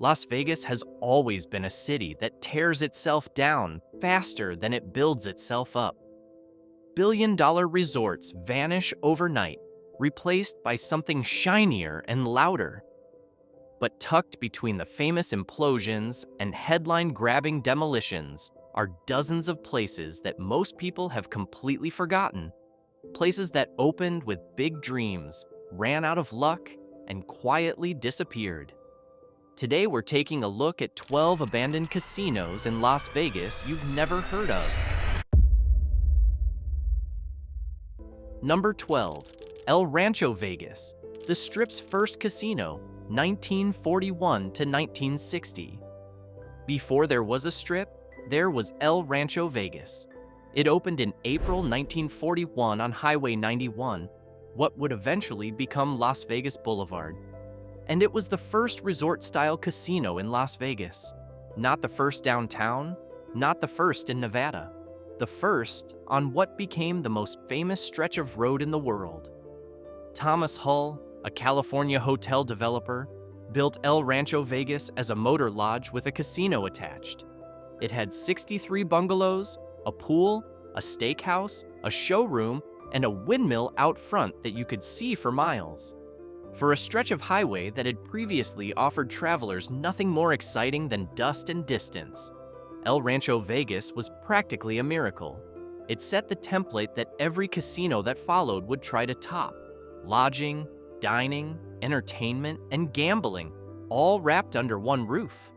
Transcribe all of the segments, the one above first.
Las Vegas has always been a city that tears itself down faster than it builds itself up. Billion-dollar resorts vanish overnight, replaced by something shinier and louder. But tucked between the famous implosions and headline-grabbing demolitions are dozens of places that most people have completely forgotten. Places that opened with big dreams, ran out of luck, and quietly disappeared. Today we're taking a look at 12 abandoned casinos in Las Vegas you've never heard of. Number 12. El Rancho Vegas, the Strip's first casino, 1941 to 1960. Before there was a Strip, there was El Rancho Vegas. It opened in April 1941 on Highway 91, what would eventually become Las Vegas Boulevard. And it was the first resort-style casino in Las Vegas. Not the first downtown, not the first in Nevada. The first on what became the most famous stretch of road in the world. Thomas Hull, a California hotel developer, built El Rancho Vegas as a motor lodge with a casino attached. It had 63 bungalows, a pool, a steakhouse, a showroom, and a windmill out front that you could see for miles. For a stretch of highway that had previously offered travelers nothing more exciting than dust and distance, El Rancho Vegas was practically a miracle. It set the template that every casino that followed would try to top. Lodging, dining, entertainment, and gambling, all wrapped under one roof.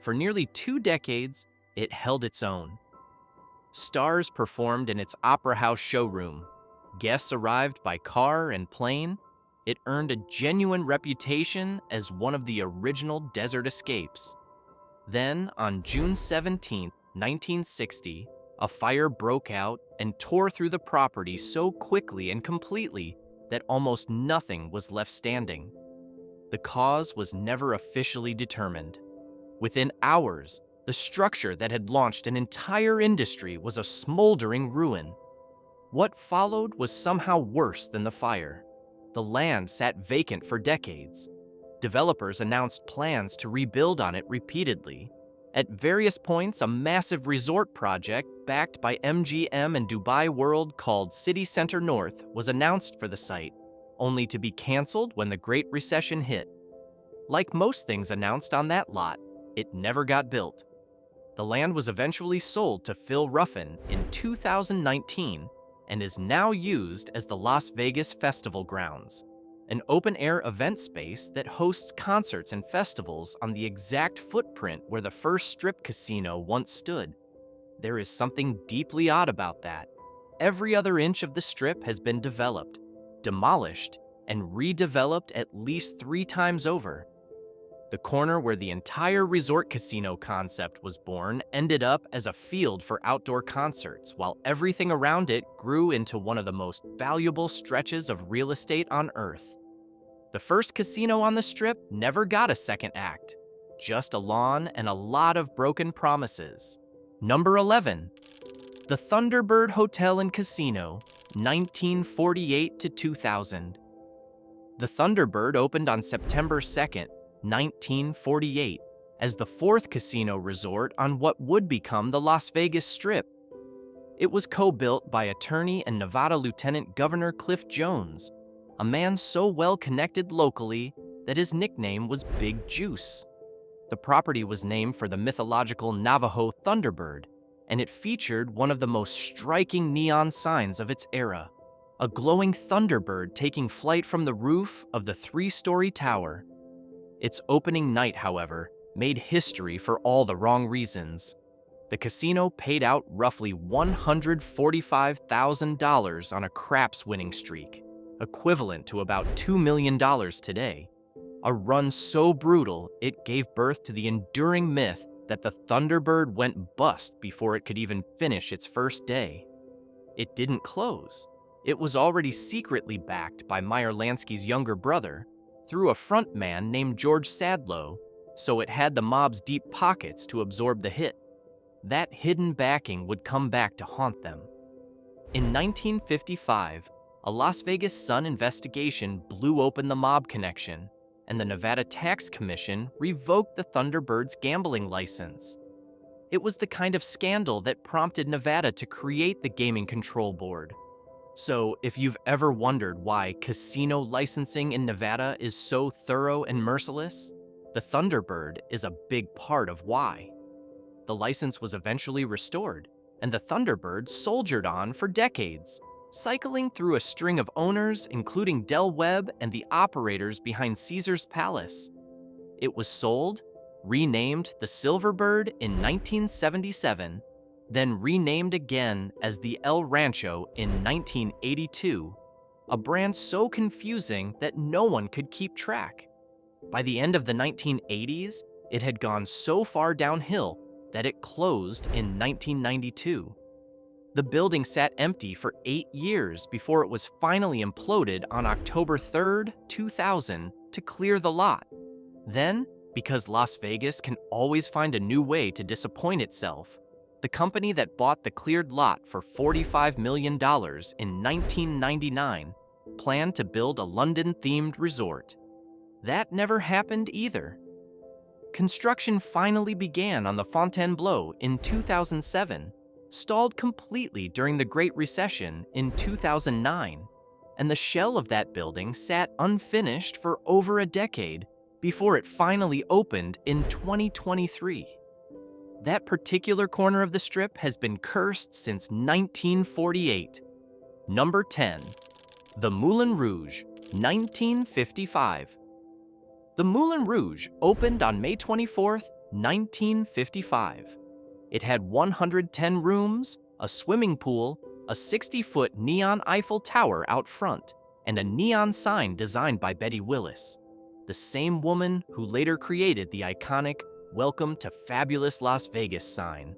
For nearly 2 decades, it held its own. Stars performed in its Opera House showroom. Guests arrived by car and plane. It earned a genuine reputation as one of the original desert escapes. Then, on June 17, 1960, a fire broke out and tore through the property so quickly and completely that almost nothing was left standing. The cause was never officially determined. Within hours, the structure that had launched an entire industry was a smoldering ruin. What followed was somehow worse than the fire. The land sat vacant for decades. Developers announced plans to rebuild on it repeatedly. At various points, a massive resort project backed by MGM and Dubai World called City Center North was announced for the site, only to be canceled when the Great Recession hit. Like most things announced on that lot, it never got built. The land was eventually sold to Phil Ruffin in 2019 and is now used as the Las Vegas Festival Grounds, an open-air event space that hosts concerts and festivals on the exact footprint where the first Strip casino once stood. There is something deeply odd about that. Every other inch of the Strip has been developed, demolished, and redeveloped at least 3 times over. The corner where the entire resort casino concept was born ended up as a field for outdoor concerts, while everything around it grew into one of the most valuable stretches of real estate on Earth. The first casino on the Strip never got a second act, just a lawn and a lot of broken promises. Number 11. The Thunderbird Hotel and Casino, 1948 to 2000. The Thunderbird opened on September 2nd, 1948, as the 4th casino resort on what would become the Las Vegas Strip. It was co-built by attorney and Nevada Lieutenant Governor Cliff Jones, a man so well connected locally that his nickname was Big Juice. The property was named for the mythological Navajo Thunderbird, and it featured one of the most striking neon signs of its era, a glowing Thunderbird taking flight from the roof of the 3-story tower. Its opening night, however, made history for all the wrong reasons. The casino paid out roughly $145,000 on a craps winning streak, equivalent to about $2 million today. A run so brutal, it gave birth to the enduring myth that the Thunderbird went bust before it could even finish its first day. It didn't close. It was already secretly backed by Meyer Lansky's younger brother, through a front man named George Sadlow, so it had the mob's deep pockets to absorb the hit. That hidden backing would come back to haunt them. In 1955, a Las Vegas Sun investigation blew open the mob connection, and the Nevada Tax Commission revoked the Thunderbird's gambling license. It was the kind of scandal that prompted Nevada to create the Gaming Control Board. So, if you've ever wondered why casino licensing in Nevada is so thorough and merciless, the Thunderbird is a big part of why. The license was eventually restored, and the Thunderbird soldiered on for decades, cycling through a string of owners, including Del Webb and the operators behind Caesar's Palace. It was sold, renamed the Silverbird in 1977, then renamed again as the El Rancho in 1982, a brand so confusing that no one could keep track. By the end of the 1980s, it had gone so far downhill that it closed in 1992. The building sat empty for 8 years before it was finally imploded on October 3, 2000, to clear the lot. Then, because Las Vegas can always find a new way to disappoint itself, the company that bought the cleared lot for $45 million in 1999 planned to build a London-themed resort. That never happened either. Construction finally began on the Fontainebleau in 2007, stalled completely during the Great Recession in 2009, and the shell of that building sat unfinished for over a decade before it finally opened in 2023. That particular corner of the Strip has been cursed since 1948. Number 10. The Moulin Rouge, 1955. The Moulin Rouge opened on May 24, 1955. It had 110 rooms, a swimming pool, a 60-foot neon Eiffel Tower out front, and a neon sign designed by Betty Willis, the same woman who later created the iconic "Welcome to Fabulous Las Vegas" sign.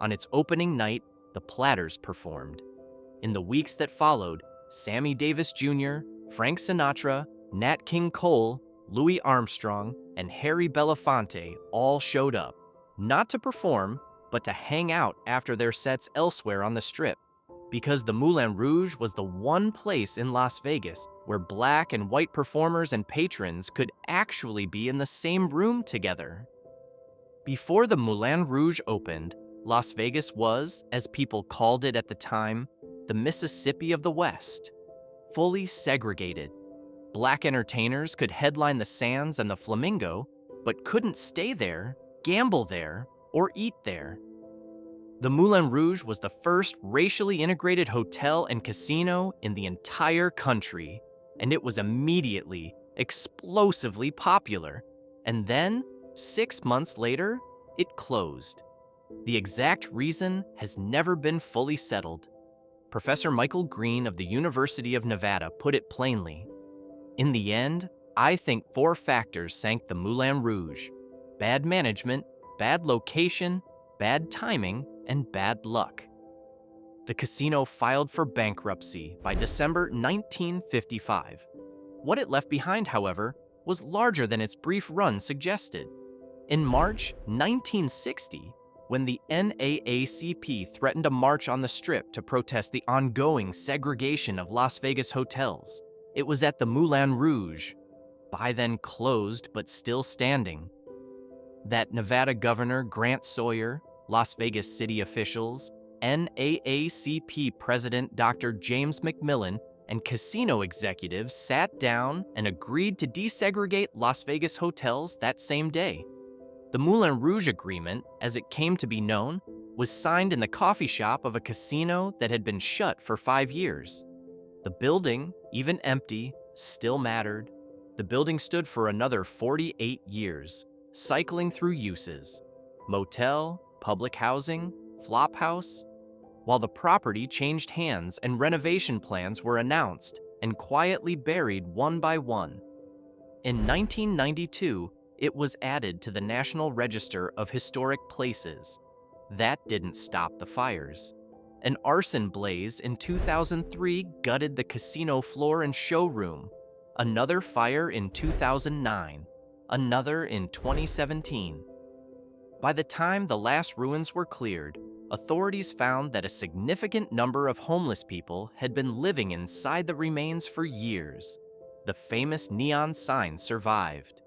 On its opening night, the Platters performed. In the weeks that followed, Sammy Davis Jr., Frank Sinatra, Nat King Cole, Louis Armstrong, and Harry Belafonte all showed up, not to perform, but to hang out after their sets elsewhere on the Strip, because the Moulin Rouge was the one place in Las Vegas where black and white performers and patrons could actually be in the same room together. Before the Moulin Rouge opened, Las Vegas was, as people called it at the time, the Mississippi of the West, fully segregated. Black entertainers could headline the Sands and the Flamingo, but couldn't stay there, gamble there, or eat there. The Moulin Rouge was the first racially integrated hotel and casino in the entire country, and it was immediately, explosively popular. And then, 6 months later, it closed. The exact reason has never been fully settled. Professor Michael Green of the University of Nevada put it plainly. In the end, I think 4 factors sank the Moulin Rouge: bad management, bad location, bad timing, and bad luck. The casino filed for bankruptcy by December 1955. What it left behind, however, was larger than its brief run suggested. In March 1960, when the NAACP threatened a march on the Strip to protest the ongoing segregation of Las Vegas hotels, it was at the Moulin Rouge, by then closed but still standing, that Nevada Governor Grant Sawyer, Las Vegas city officials, NAACP President Dr. James McMillan, and casino executives sat down and agreed to desegregate Las Vegas hotels that same day. The Moulin Rouge Agreement, as it came to be known, was signed in the coffee shop of a casino that had been shut for 5 years. The building, even empty, still mattered. The building stood for another 48 years, cycling through uses: motel, public housing, flop house, while the property changed hands and renovation plans were announced and quietly buried one by one. In 1992, it was added to the National Register of Historic Places. That didn't stop the fires. An arson blaze in 2003 gutted the casino floor and showroom. Another fire in 2009. Another in 2017. By the time the last ruins were cleared, authorities found that a significant number of homeless people had been living inside the remains for years. the famous neon sign survived.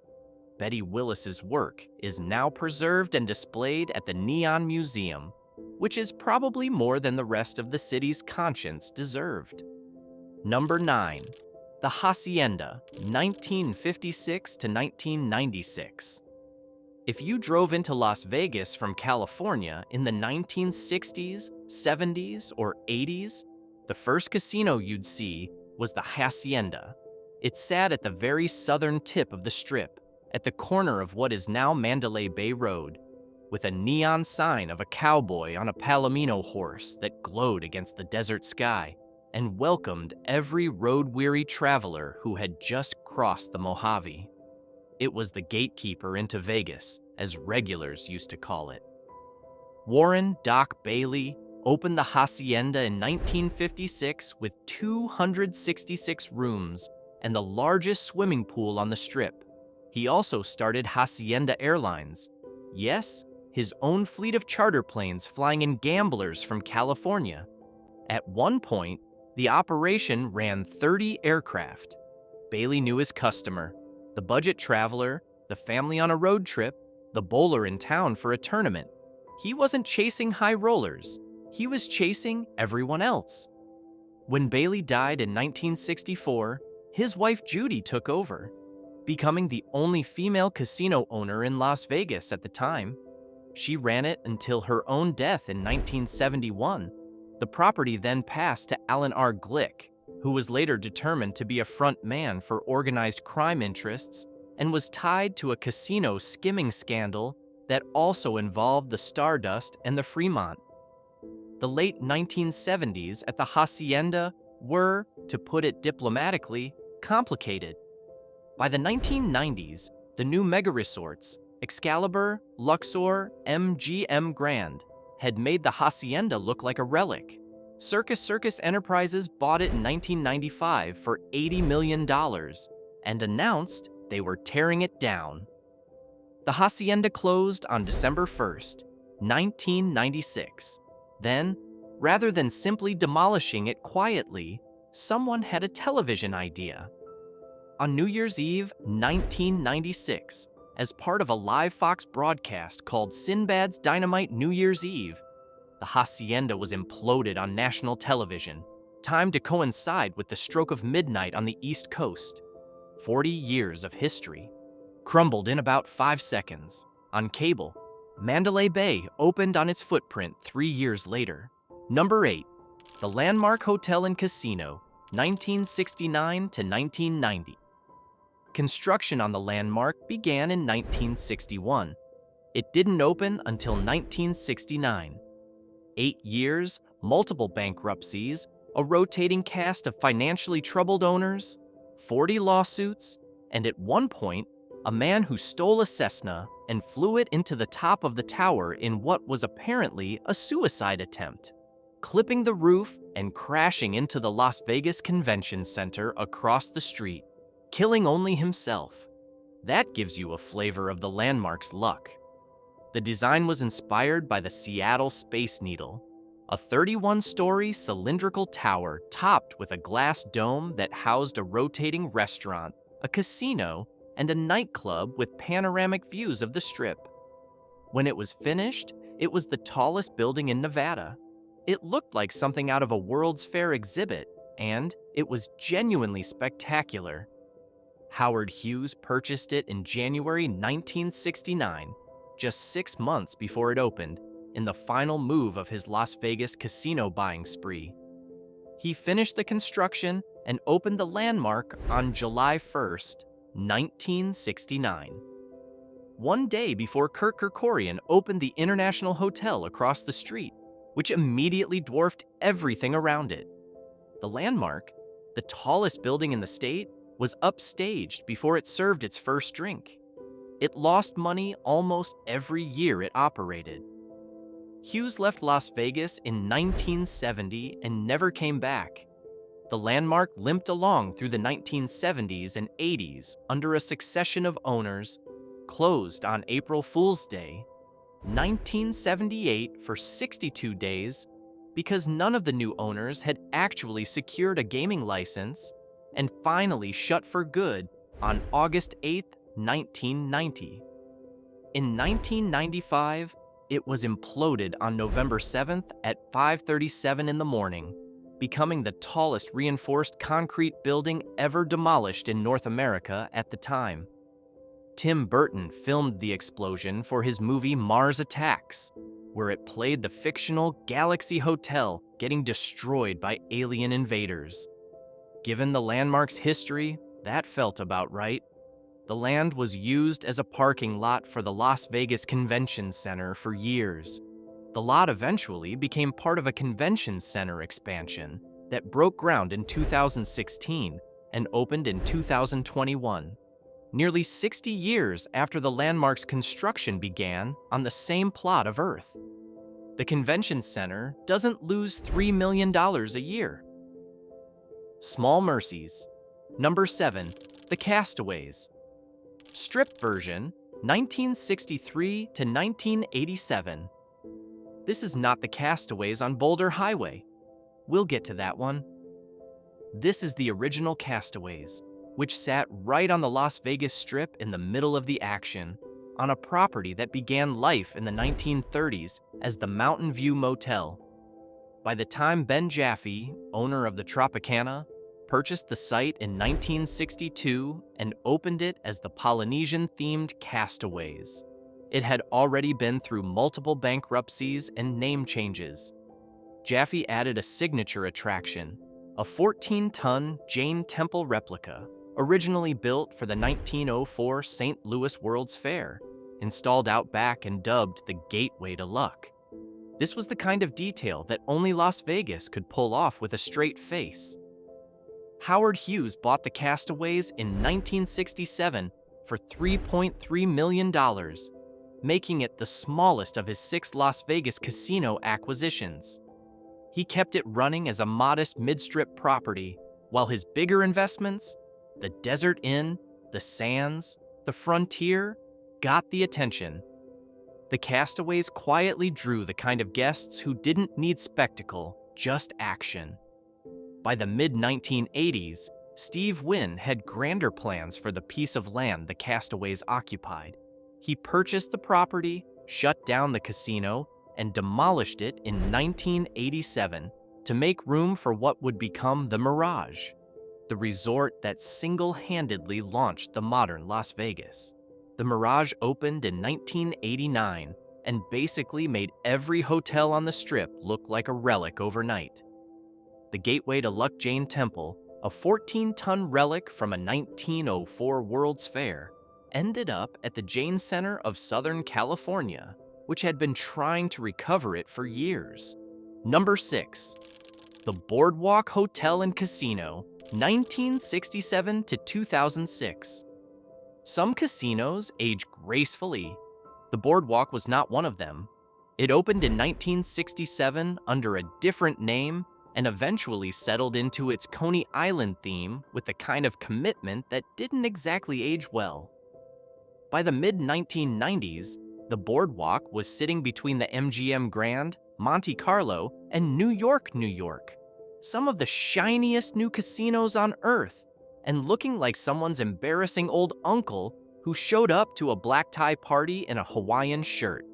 Betty Willis's work is now preserved and displayed at the Neon Museum, which is probably more than the rest of the city's conscience deserved. Number 9. The Hacienda, 1956 to 1996. If you drove into Las Vegas from California in the 1960s, 70s, or 80s, the first casino you'd see was the Hacienda. It sat at the very southern tip of the Strip, at the corner of what is now Mandalay Bay Road, with a neon sign of a cowboy on a Palomino horse that glowed against the desert sky and welcomed every road-weary traveler who had just crossed the Mojave. It was the gatekeeper into Vegas, as regulars used to call it. Warren Doc Bailey opened the Hacienda in 1956 with 266 rooms and the largest swimming pool on the Strip. He also started Hacienda Airlines. Yes, his own fleet of charter planes flying in gamblers from California. At one point, the operation ran 30 aircraft. Bailey knew his customer, the budget traveler, the family on a road trip, the bowler in town for a tournament. He wasn't chasing high rollers. He was chasing everyone else. When Bailey died in 1964, his wife Judy took over, becoming the only female casino owner in Las Vegas at the time. She ran it until her own death in 1971. The property then passed to Alan R. Glick, who was later determined to be a front man for organized crime interests and was tied to a casino skimming scandal that also involved the Stardust and the Fremont. The late 1970s at the Hacienda were, to put it diplomatically, complicated. By the 1990s, the new mega-resorts, Excalibur, Luxor, MGM Grand, had made the Hacienda look like a relic. Circus Enterprises bought it in 1995 for $80 million and announced they were tearing it down. The Hacienda closed on December 1st, 1996. Then, rather than simply demolishing it quietly, someone had a television idea. On New Year's Eve, 1996, as part of a live Fox broadcast called Sinbad's Dynamite New Year's Eve, the Hacienda was imploded on national television, timed to coincide with the stroke of midnight on the East Coast. 40 years of history crumbled in about 5 seconds. On cable, Mandalay Bay opened on its footprint 3 years later. Number 8. The Landmark Hotel and Casino, 1969 to 1990. Construction on the Landmark began in 1961. It didn't open until 1969. 8 years, multiple bankruptcies, a rotating cast of financially troubled owners, 40 lawsuits, and at one point, a man who stole a Cessna and flew it into the top of the tower in what was apparently a suicide attempt, clipping the roof and crashing into the Las Vegas Convention Center across the street, killing only himself. That gives you a flavor of the Landmark's luck. The design was inspired by the Seattle Space Needle, a 31-story cylindrical tower topped with a glass dome that housed a rotating restaurant, a casino, and a nightclub with panoramic views of the Strip. When it was finished, it was the tallest building in Nevada. It looked like something out of a World's Fair exhibit, and it was genuinely spectacular. Howard Hughes purchased it in January 1969, just 6 months before it opened, in the final move of his Las Vegas casino buying spree. He finished the construction and opened the Landmark on July 1st, 1969. One day before Kurt Kerkorian opened the International Hotel across the street, which immediately dwarfed everything around it. The Landmark, the tallest building in the state, was upstaged before it served its first drink. It lost money almost every year it operated. Hughes left Las Vegas in 1970 and never came back. The Landmark limped along through the 1970s and 80s under a succession of owners, closed on April Fool's Day, 1978 for 62 days, because none of the new owners had actually secured a gaming license, and finally shut for good on August 8, 1990. In 1995, it was imploded on November 7th at 5:37 in the morning, becoming the tallest reinforced concrete building ever demolished in North America at the time. Tim Burton filmed the explosion for his movie Mars Attacks, where it played the fictional Galaxy Hotel getting destroyed by alien invaders. Given the landmark's history, that felt about right. The land was used as a parking lot for the Las Vegas Convention Center for years. The lot eventually became part of a convention center expansion that broke ground in 2016 and opened in 2021. Nearly 60 years after the landmark's construction began on the same plot of Earth. The convention center doesn't lose $3 million a year. Small Mercies. Number 7. The Castaways. Strip version, 1963 to 1987. This is not the Castaways on Boulder Highway. We'll get to that one. This is the original Castaways, which sat right on the Las Vegas Strip in the middle of the action, on a property that began life in the 1930s as the Mountain View Motel. By the time Ben Jaffe, owner of the Tropicana, purchased the site in 1962 and opened it as the Polynesian-themed Castaways, it had already been through multiple bankruptcies and name changes. Jaffe added a signature attraction, a 14-ton Jane Temple replica, originally built for the 1904 St. Louis World's Fair, installed out back and dubbed the Gateway to Luck. This was the kind of detail that only Las Vegas could pull off with a straight face. Howard Hughes bought the Castaways in 1967 for $3.3 million, making it the smallest of his 6 Las Vegas casino acquisitions. He kept it running as a modest mid-strip property, while his bigger investments, the Desert Inn, the Sands, the Frontier, got the attention. The Castaways quietly drew the kind of guests who didn't need spectacle, just action. By the mid-1980s, Steve Wynn had grander plans for the piece of land the Castaways occupied. He purchased the property, shut down the casino, and demolished it in 1987 to make room for what would become the Mirage, the resort that single-handedly launched the modern Las Vegas. The Mirage opened in 1989 and basically made every hotel on the Strip look like a relic overnight. The Gateway to Luck Jane Temple, a 14-ton relic from a 1904 World's Fair, ended up at the Jane Center of Southern California, which had been trying to recover it for years. Number 6. The Boardwalk Hotel and Casino, 1967 to 2006. Some casinos age gracefully. The Boardwalk was not one of them. It opened in 1967 under a different name and eventually settled into its Coney Island theme with the kind of commitment that didn't exactly age well. By the mid-1990s, the Boardwalk was sitting between the MGM Grand, Monte Carlo, and New York, New York, some of the shiniest new casinos on Earth, and looking like someone's embarrassing old uncle who showed up to a black tie party in a Hawaiian shirt.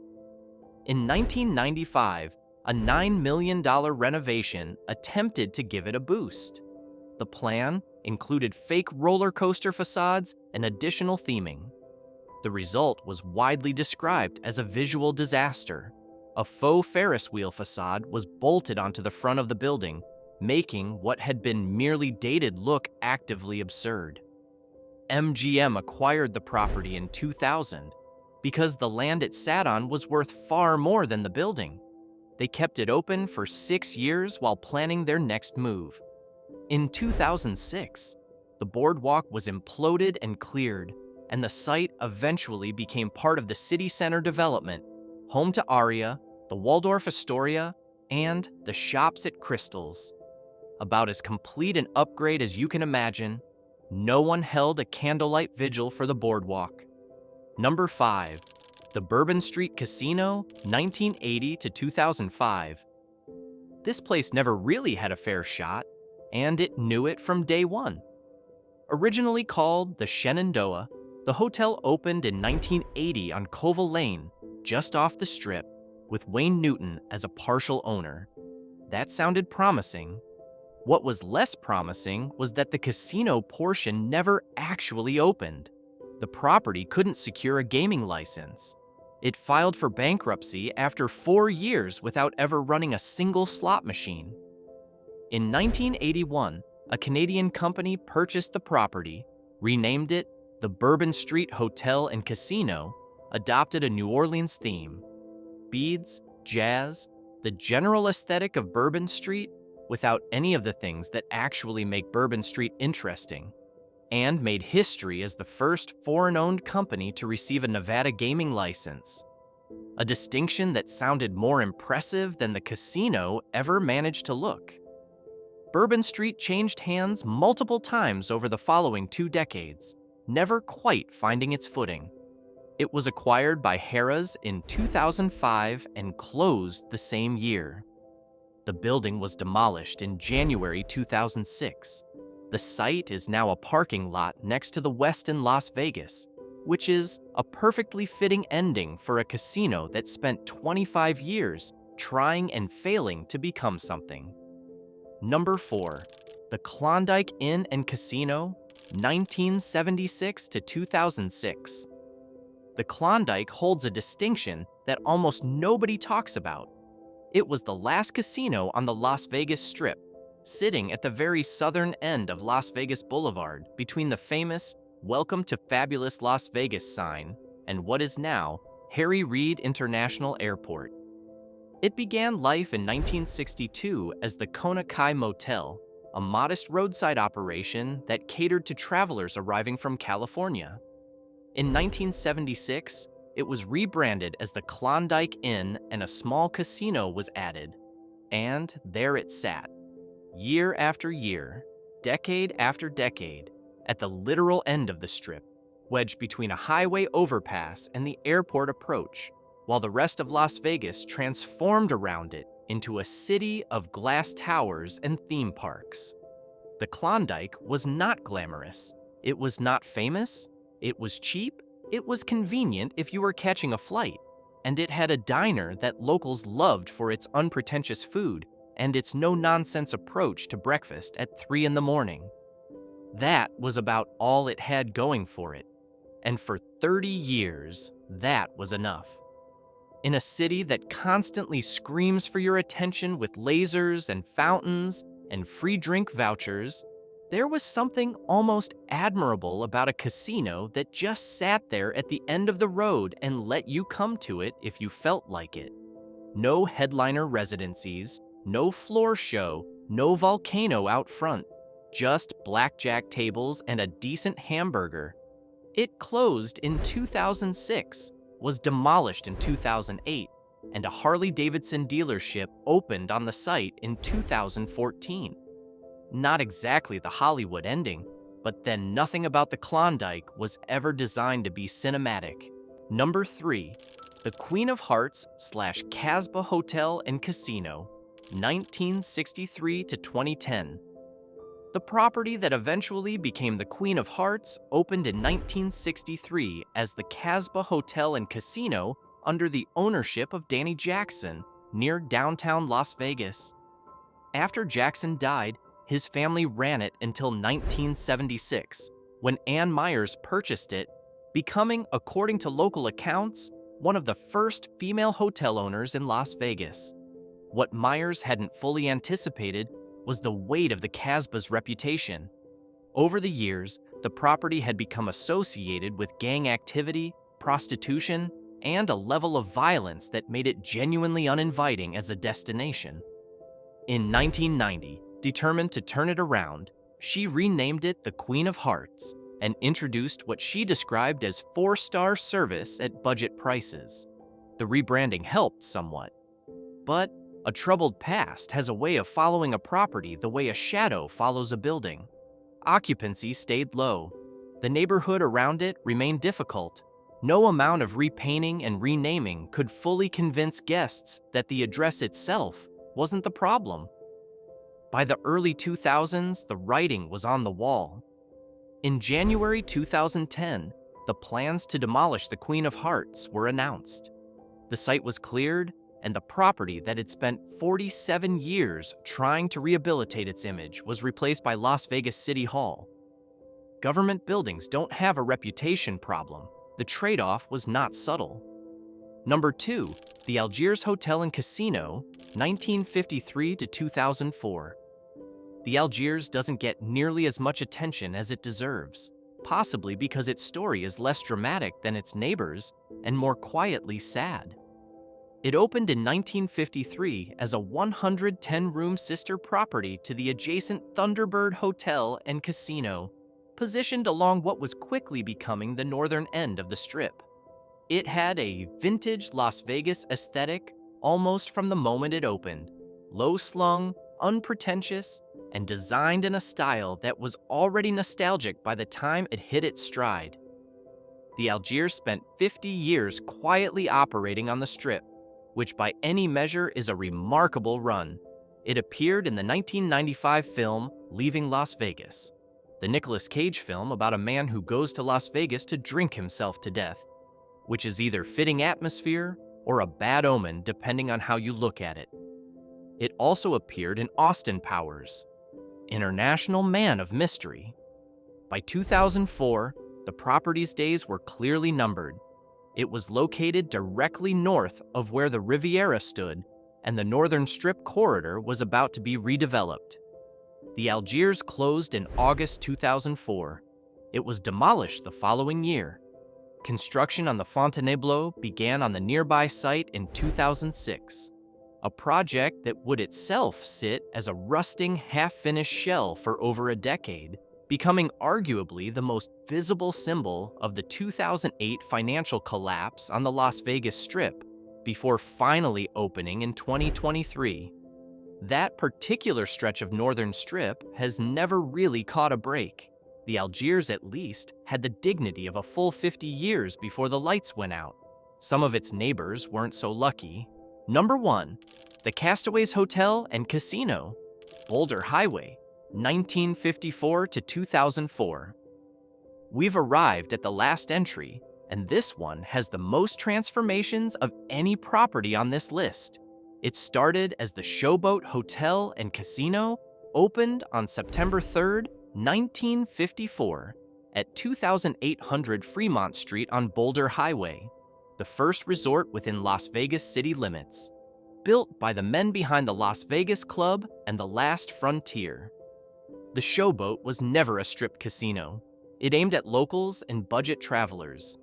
In 1995, a $9 million renovation attempted to give it a boost. The plan included fake roller coaster facades and additional theming. The result was widely described as a visual disaster. A faux Ferris wheel facade was bolted onto the front of the building, making what had been merely dated look actively absurd. MGM acquired the property in 2000 because the land it sat on was worth far more than the building. They kept it open for 6 years while planning their next move. In 2006, the Boardwalk was imploded and cleared, and the site eventually became part of the city center development, home to Aria, the Waldorf Astoria, and the Shops at Crystals. About as complete an upgrade as you can imagine, no one held a candlelight vigil for the Boardwalk. Number 5. The Bourbon Street Casino, 1980 to 2005. This place never really had a fair shot, and it knew it from day one. Originally called the Shenandoah, the hotel opened in 1980 on Colville Lane, just off the Strip, with Wayne Newton as a partial owner. That sounded promising. What was less promising was that the casino portion never actually opened. The property couldn't secure a gaming license. It filed for bankruptcy after 4 years without ever running a single slot machine. In 1981, a Canadian company purchased the property, renamed it the Bourbon Street Hotel and Casino, adopted a New Orleans theme. Beads, jazz, the general aesthetic of Bourbon Street, without any of the things that actually make Bourbon Street interesting, and made history as the first foreign-owned company to receive a Nevada gaming license, a distinction that sounded more impressive than the casino ever managed to look. Bourbon Street changed hands multiple times over the following 2 decades, never quite finding its footing. It was acquired by Harrah's in 2005 and closed the same year. The building was demolished in January 2006. The site is now a parking lot next to the Westin Las Vegas, which is a perfectly fitting ending for a casino that spent 25 years trying and failing to become something. Number 4, the Klondike Inn and Casino, 1976 to 2006. The Klondike holds a distinction that almost nobody talks about. It was the last casino on the Las Vegas Strip, sitting at the very southern end of Las Vegas Boulevard between the famous "Welcome to Fabulous Las Vegas" sign and what is now Harry Reid International Airport. It began life in 1962 as the Kona Kai Motel, a modest roadside operation that catered to travelers arriving from California. In 1976, it was rebranded as the Klondike Inn and a small casino was added. And there it sat, year after year, decade after decade, at the literal end of the Strip, wedged between a highway overpass and the airport approach, while the rest of Las Vegas transformed around it into a city of glass towers and theme parks. The Klondike was not glamorous. It was not famous. It was cheap. It was convenient if you were catching a flight. And it had a diner that locals loved for its unpretentious food and its no-nonsense approach to breakfast at 3 in the morning. That was about all it had going for it. And for 30 years, that was enough. In a city that constantly screams for your attention with lasers and fountains and free drink vouchers, there was something almost admirable about a casino that just sat there at the end of the road and let you come to it if you felt like it. No headliner residencies, no floor show, no volcano out front, just blackjack tables and a decent hamburger. It closed in 2006, was demolished in 2008, and a Harley-Davidson dealership opened on the site in 2014. Not exactly the Hollywood ending, but then nothing about the Klondike was ever designed to be cinematic. Number 3, the Queen of Hearts / Casbah Hotel and Casino, 1963 to 2010. The property that eventually became the Queen of Hearts opened in 1963 as the Casbah Hotel and Casino under the ownership of Danny Jackson near downtown Las Vegas. After Jackson died, his family ran it until 1976, when Ann Myers purchased it, becoming, according to local accounts, one of the first female hotel owners in Las Vegas. What Myers hadn't fully anticipated was the weight of the Casbah's reputation. Over the years, the property had become associated with gang activity, prostitution, and a level of violence that made it genuinely uninviting as a destination. In 1990, determined to turn it around, she renamed it the Queen of Hearts and introduced what she described as 4-star service at budget prices. The rebranding helped somewhat. But a troubled past has a way of following a property the way a shadow follows a building. Occupancy stayed low. The neighborhood around it remained difficult. No amount of repainting and renaming could fully convince guests that the address itself wasn't the problem. By the early 2000s, the writing was on the wall. In January 2010, the plans to demolish the Queen of Hearts were announced. The site was cleared, and the property that had spent 47 years trying to rehabilitate its image was replaced by Las Vegas City Hall. Government buildings don't have a reputation problem. The trade-off was not subtle. Number 2, the Algiers Hotel and Casino, 1953 to 2004. The Algiers doesn't get nearly as much attention as it deserves, possibly because its story is less dramatic than its neighbors and more quietly sad. It opened in 1953 as a 110-room sister property to the adjacent Thunderbird Hotel and Casino, positioned along what was quickly becoming the northern end of the Strip. It had a vintage Las Vegas aesthetic almost from the moment it opened, low-slung, unpretentious, and designed in a style that was already nostalgic by the time it hit its stride. The Algiers spent 50 years quietly operating on the Strip, which by any measure is a remarkable run. It appeared in the 1995 film Leaving Las Vegas, the Nicolas Cage film about a man who goes to Las Vegas to drink himself to death, which is either fitting atmosphere or a bad omen depending on how you look at it. It also appeared in Austin Powers, International Man of Mystery. By 2004, the property's days were clearly numbered. It was located directly north of where the Riviera stood, and the Northern Strip corridor was about to be redeveloped. The Algiers closed in August 2004. It was demolished the following year. Construction on the Fontainebleau began on the nearby site in 2006, a project that would itself sit as a rusting, half-finished shell for over a decade, becoming arguably the most visible symbol of the 2008 financial collapse on the Las Vegas Strip, before finally opening in 2023. That particular stretch of Northern Strip has never really caught a break. The Algiers, at least, had the dignity of a full 50 years before the lights went out. Some of its neighbors weren't so lucky. Number 1, the Castaways Hotel and Casino, Boulder Hwy, 1954 to 2004. We've arrived at the last entry, and this one has the most transformations of any property on this list. It started as the Showboat Hotel and Casino, opened on September 3rd, 1954, at 2800 Fremont Street on Boulder Hwy, the first resort within Las Vegas city limits, built by the men behind the Las Vegas Club and the Last Frontier. The Showboat was never a strip casino. It aimed at locals and budget travelers.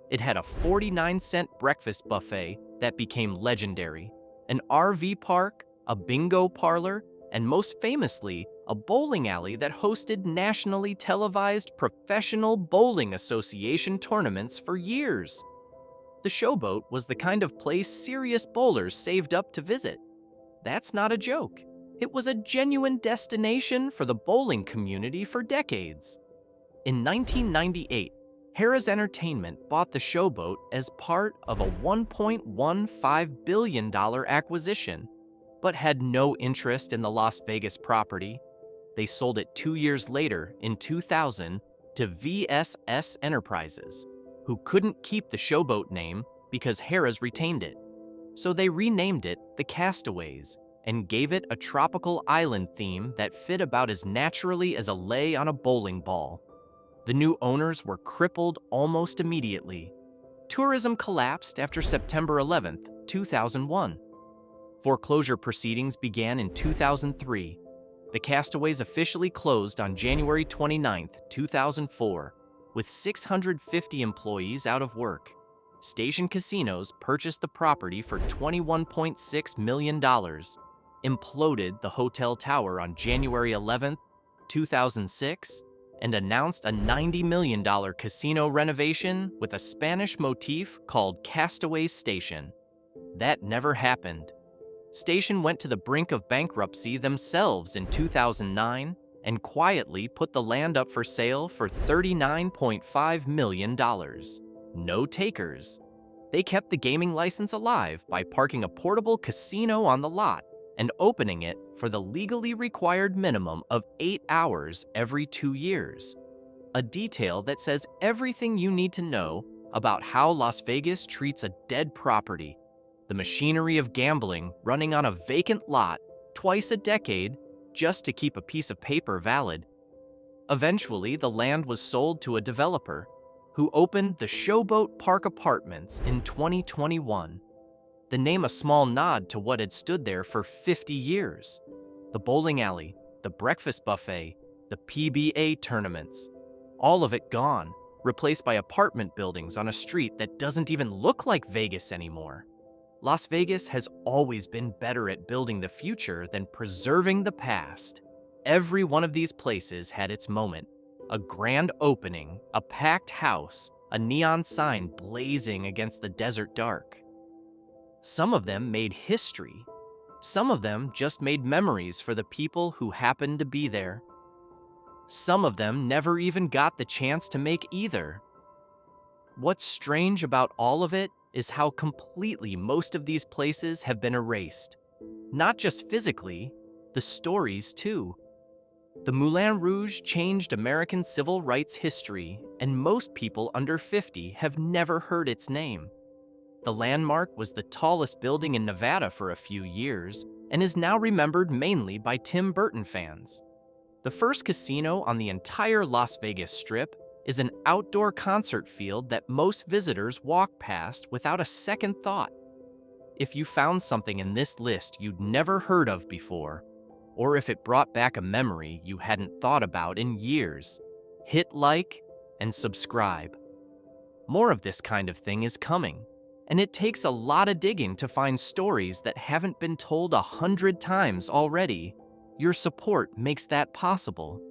It had a 49-cent breakfast buffet that became legendary, an RV park, a bingo parlor, and most famously, a bowling alley that hosted nationally televised Professional Bowling Association tournaments for years. The Showboat was the kind of place serious bowlers saved up to visit. That's not a joke. It was a genuine destination for the bowling community for decades. In 1998, Harrah's Entertainment bought the Showboat as part of a $1.15 billion acquisition, but had no interest in the Las Vegas property. They sold it 2 years later, in 2000, to VSS Enterprises, who couldn't keep the Showboat name because Harrah's retained it. So they renamed it the Castaways and gave it a tropical island theme that fit about as naturally as a lay on a bowling ball. The new owners were crippled almost immediately. Tourism collapsed after September 11, 2001. Foreclosure proceedings began in 2003. The Castaways officially closed on January 29, 2004, with 650 employees out of work. Station Casinos purchased the property for $21.6 million, imploded the hotel tower on January 11, 2006, and announced a $90 million casino renovation with a Spanish motif called Castaways Station. That never happened. Station went to the brink of bankruptcy themselves in 2009 and quietly put the land up for sale for $39.5 million. No takers. They kept the gaming license alive by parking a portable casino on the lot and opening it for the legally required minimum of 8 hours every 2 years. a detail that says everything you need to know about how Las Vegas treats a dead property, the machinery of gambling running on a vacant lot twice a decade just to keep a piece of paper valid. Eventually, the land was sold to a developer who opened the Showboat Park Apartments in 2021. The name a small nod to what had stood there for 50 years. The bowling alley, the breakfast buffet, the PBA tournaments, all of it gone, replaced by apartment buildings on a street that doesn't even look like Vegas anymore. Las Vegas has always been better at building the future than preserving the past. Every one of these places had its moment. A grand opening, a packed house, a neon sign blazing against the desert dark. Some of them made history. Some of them just made memories for the people who happened to be there. Some of them never even got the chance to make either. What's strange about all of it is how completely most of these places have been erased. Not just physically, the stories too. The Moulin Rouge changed American civil rights history, and most people under 50 have never heard its name. The landmark was the tallest building in Nevada for a few years and is now remembered mainly by Tim Burton fans. The first casino on the entire Las Vegas Strip is an outdoor concert field that most visitors walk past without a second thought. If you found something in this list you'd never heard of before, or if it brought back a memory you hadn't thought about in years, hit like and subscribe. More of this kind of thing is coming, and it takes a lot of digging to find stories that haven't been told 100 times already. Your support makes that possible.